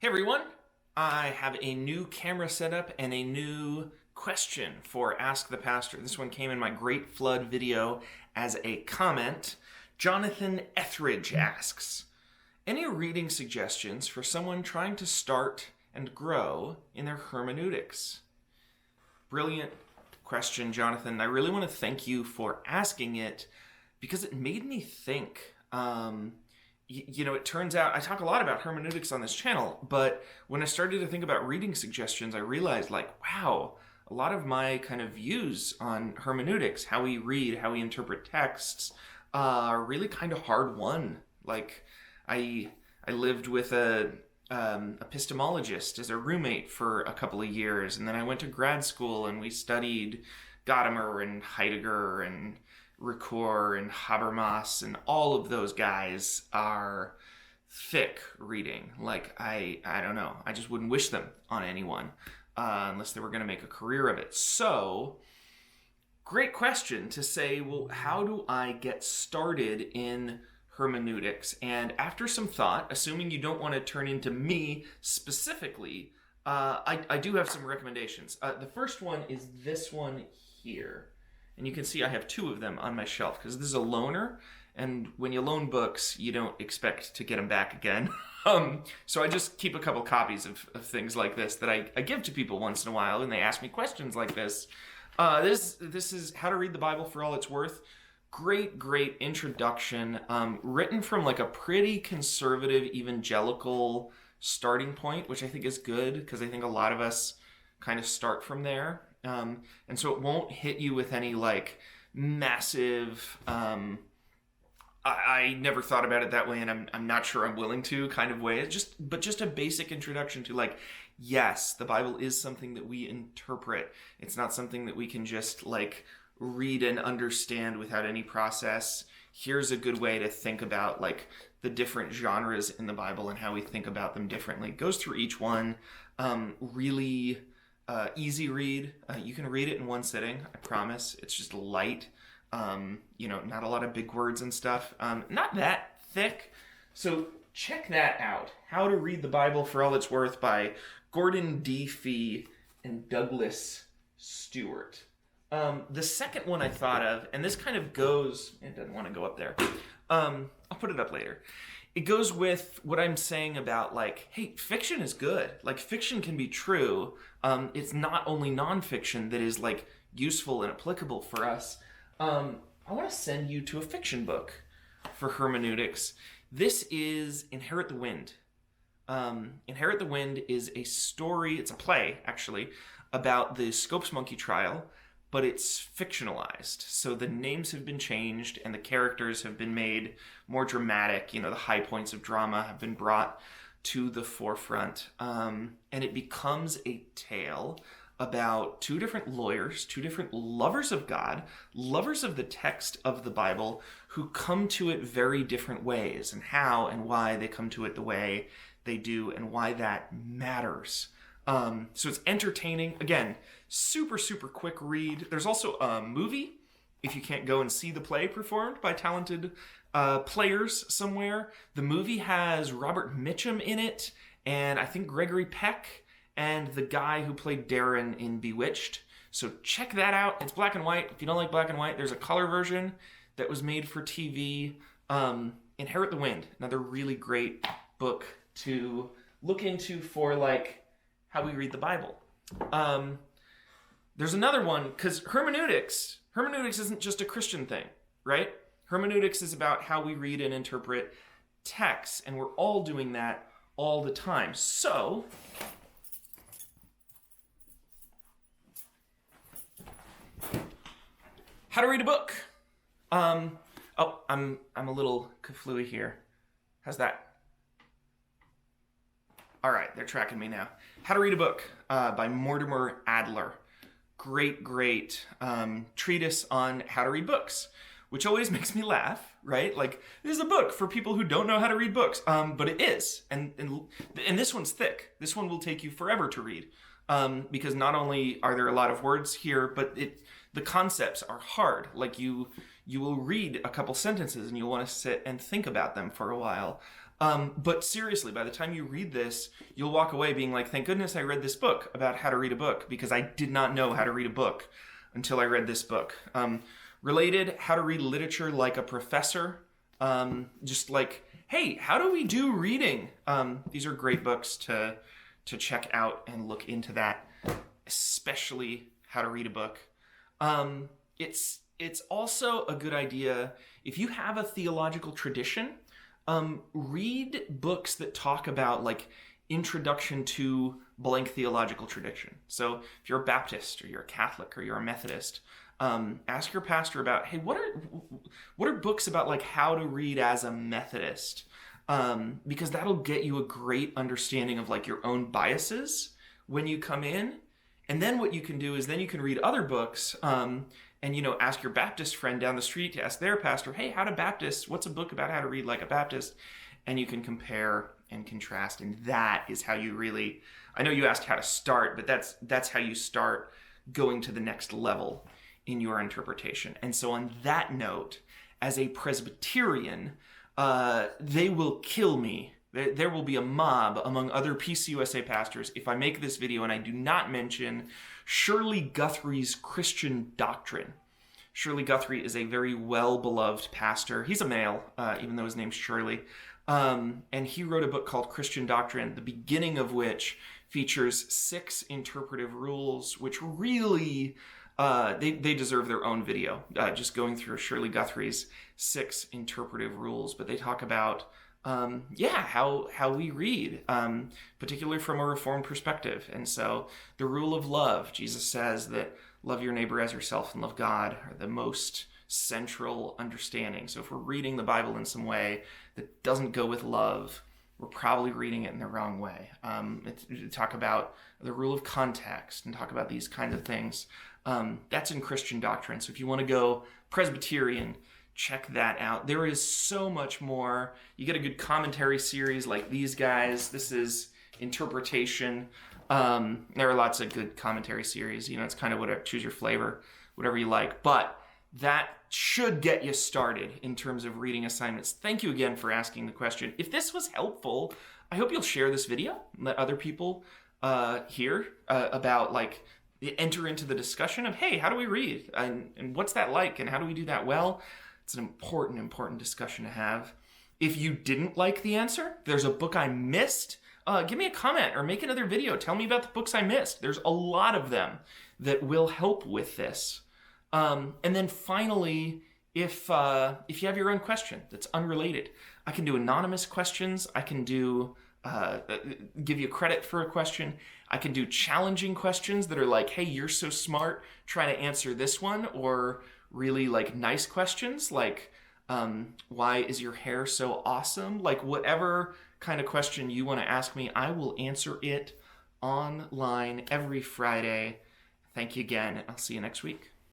Hey everyone, I have a new camera setup and a new question for Ask the Pastor. This one came in my Great Flood video as a comment. Jonathan Etheridge asks, any reading suggestions for someone trying to start and grow in their hermeneutics? Brilliant question, Jonathan. I really want to thank you for asking it because it made me think. It turns out I talk a lot about hermeneutics on this channel, but when I started to think about reading suggestions, I realized wow, a lot of my kind of views on hermeneutics, how we read, how we interpret texts, are really kind of hard won. I lived with a epistemologist as a roommate for a couple of years, and then I went to grad school and we studied Gadamer and Heidegger and Ricoeur and Habermas, and all of those guys are thick reading. I don't know. I just wouldn't wish them on anyone unless they were going to make a career of it. So, great question to say, well, how do I get started in hermeneutics? And after some thought, assuming you don't want to turn into me specifically, I do have some recommendations. The first one is this one here. And you can see I have two of them on my shelf because this is a loaner, and when you loan books, you don't expect to get them back again. So I just keep a couple copies of things like this that I give to people once in a while, and they ask me questions like this. This is How to Read the Bible for All It's Worth. Great introduction, written from a pretty conservative evangelical starting point, which I think is good because I think a lot of us kind of start from there. And so it won't hit you with any massive, I never thought about it that way, and I'm not sure I'm willing to kind of way. But just a basic introduction to yes, the Bible is something that we interpret. It's not something that we can just read and understand without any process. Here's a good way to think about the different genres in the Bible and how we think about them differently. It goes through each one. Really easy read. You can read it in one sitting, I promise. It's just light. Not a lot of big words and stuff. Not that thick. So check that out. How to Read the Bible for All It's Worth by Gordon D. Fee and Douglas Stewart. The second one I thought of, and this kind of goes, it doesn't want to go up there. I'll put it up later. It goes with what I'm saying about hey, fiction is good. Fiction can be true. It's not only nonfiction that is useful and applicable for us. I want to send you to a fiction book for hermeneutics. This is Inherit the Wind. Inherit the Wind is a story, it's a play actually, about the Scopes Monkey trial, but it's fictionalized. So the names have been changed and the characters have been made more dramatic. The high points of drama have been brought to the forefront. And it becomes a tale about two different lawyers, two different lovers of God, lovers of the text of the Bible, who come to it very different ways, and how and why they come to it the way they do and why that matters. So it's entertaining. Again, super quick read. There's also a movie, if you can't go and see the play performed by talented players somewhere. The movie has Robert Mitchum in it, and I think Gregory Peck, and the guy who played Darren in Bewitched. So check that out. It's black and white. If you don't like black and white, there's a color version that was made for TV. Inherit the Wind, another really great book to look into for how we read the Bible. There's another one, because hermeneutics isn't just a Christian thing, right? Hermeneutics is about how we read and interpret texts, and we're all doing that all the time. So, how to read a book. I'm a little kaflooey here. How's that? All right, they're tracking me now. How to Read a Book by Mortimer Adler. Great treatise on how to read books, which always makes me laugh, right? This is a book for people who don't know how to read books, but it is. And this one's thick. This one will take you forever to read because not only are there a lot of words here, but the concepts are hard. You will read a couple sentences and you'll want to sit and think about them for a while. But seriously, by the time you read this, you'll walk away being like, thank goodness I read this book about how to read a book, because I did not know how to read a book until I read this book. Related, how to read literature like a professor. Just like, hey, how do we do reading? These are great books to check out and look into that, especially how to read a book. It's also a good idea, if you have a theological tradition, read books that talk about like introduction to blank theological tradition. So if you're a Baptist or you're a Catholic or you're a Methodist, ask your pastor about, hey, what are books about like how to read as a Methodist? Because that'll get you a great understanding of like your own biases when you come in. And then what you can do is then you can read other books, and, you know, ask your Baptist friend down the street to ask their pastor, hey, how do Baptists, what's a book about how to read like a Baptist? And you can compare and contrast. And that is how you really, I know you asked how to start, but that's how you start going to the next level in your interpretation. And so on that note, as a Presbyterian, they will kill me. There will be a mob among other PCUSA pastors if I make this video and I do not mention Shirley Guthrie's Christian Doctrine. Shirley Guthrie is a very well-beloved pastor. He's a male, even though his name's Shirley. And he wrote a book called Christian Doctrine, the beginning of which features 6 interpretive rules, which really, they deserve their own video, just going through Shirley Guthrie's 6 interpretive rules. But they talk about how we read, particularly from a Reformed perspective. And so the rule of love, Jesus says that love your neighbor as yourself and love God are the most central understanding. So if we're reading the Bible in some way that doesn't go with love, we're probably reading it in the wrong way. Talk about the rule of context and talk about these kinds of things. That's in Christian Doctrine. So if you want to go Presbyterian, check that out. There is so much more. You get a good commentary series like these guys. This is interpretation. There are lots of good commentary series. You know, it's kind of whatever, choose your flavor, whatever you like. But that should get you started in terms of reading assignments. Thank you again for asking the question. If this was helpful, I hope you'll share this video and let other people hear about, like, enter into the discussion of, hey, how do we read? And what's that like? And how do we do that well? It's an important discussion to have. If you didn't like the answer, there's a book I missed, give me a comment or make another video. Tell me about the books I missed. There's a lot of them that will help with this. And then finally, if you have your own question that's unrelated, I can do anonymous questions. I can do give you credit for a question. I can do challenging questions that are like, hey, you're so smart, try to answer this one, or really like nice questions like, why is your hair so awesome? Like whatever kind of question you want to ask me, I will answer it online every Friday. Thank you again. I'll see you next week.